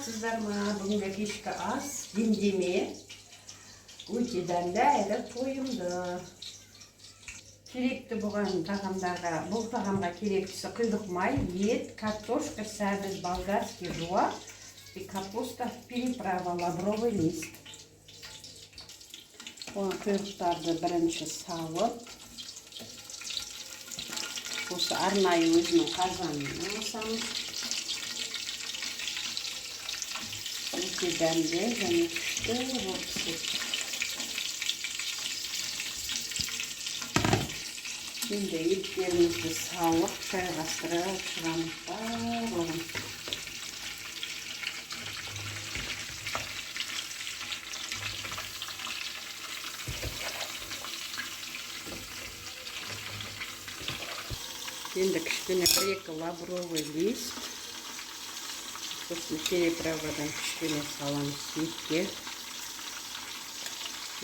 Sizler bana bugün kişki az, dindimi, uçiden de edip koyumdu. Kerekti buған тағамдарға, бұл тағамға керектісі құйдық май, ет, картошка, сәбіз, болгарский жуа и капуста, переправа, лавровый лист. Оны құйрықтарды бірінші салып, осы арнайы өзінің қазанына асамыз. Өте дәмді және күшті болып піседі. Şimdi etlerimizi salып, çaygastırıp шығамыз барлығын. Енді кішкене бір-екі лавровый лист. Сосын переправадан кішкене саламыз етке.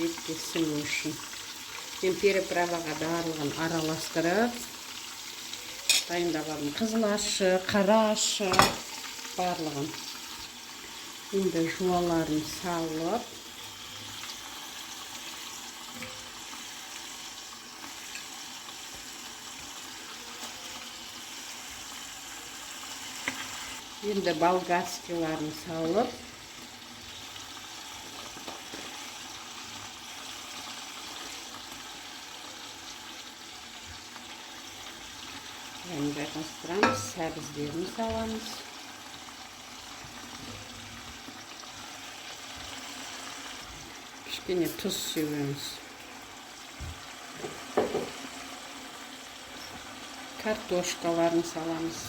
Етке сіңу үшін. Мен переправаға барлығын араластырып, дайындағаным қызыл ашы, қара ашы, барлығын. Енді жуаларын салып, енді болгарскийларын салып, жайғастырамыз, сәбіздерін саламыз. Кішкене тұз себеміз. Картошкаларын саламыз.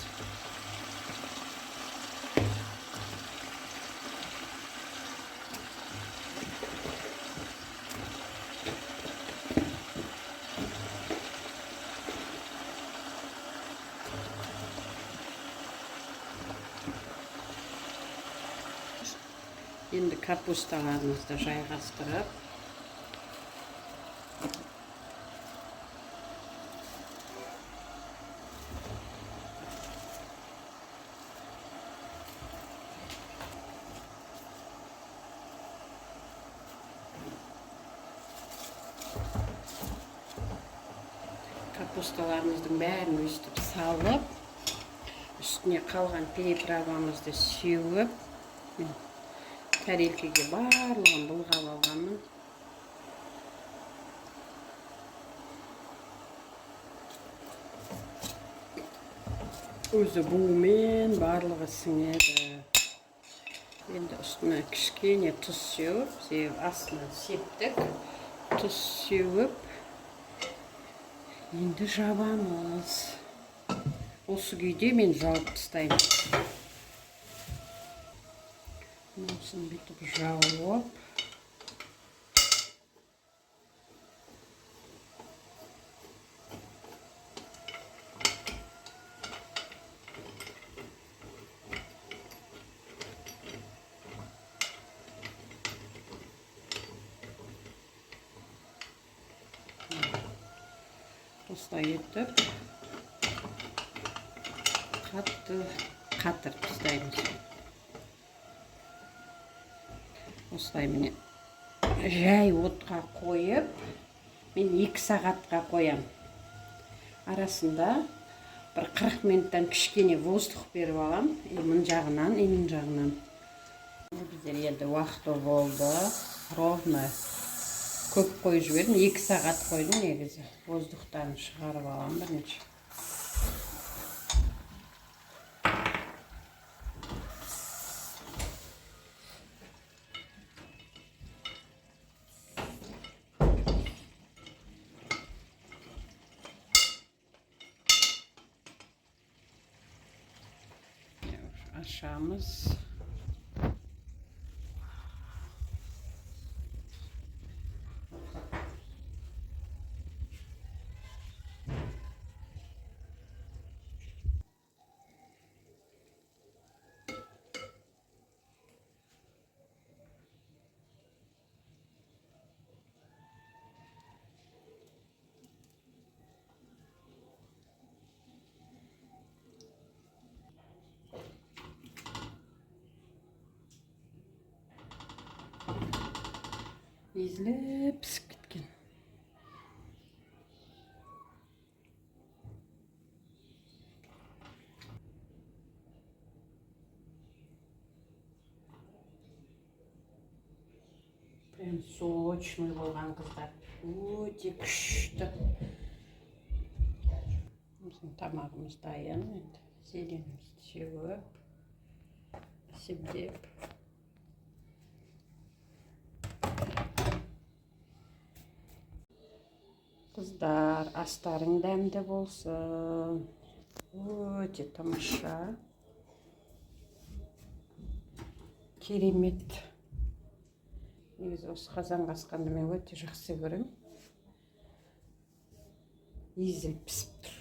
Енді капусталарымызды жайғастырып, капусталарымыздың бәрін өстіп салып, үстіне қалған переправамызды сеуіп, тәрелкеге барлығын былғап алғанмын. Өзі буымен барлығы сіңеді. Енді үстіне кішкене тұз сеуіп, астына септік, тұз сеуіп, енді жабамыз. Осы күйде мен жауып тастаймын. Осыны бүйтіп жауып, осылай етіп, қатты қатырып тастаймыз. Осылай міне жай отқа қойып, мен 2 сағатқа қоям. Арасында бір 40 минуттан кішкене воздух беріп алам. Мын жағынан, мын жағынан. Біздер енді уақыты болды. Ровно көп қойып жібердім. 2 сағат қойдым негізі. Воздухтан шығарып алам бірінші. Açağımız. езіліп пісіп кеткен. Прям сочный болған қыздар. Өте күшті. Біздің тамағымыз дайын. Зеленімізді жеуіп, сепдеп. Қыздар, астарың дәмді болсын. Өте тамаша. Керемет. Негізі осы қазанға асқанды мен өте жақсы көрем. Езіліп пісіп тұр.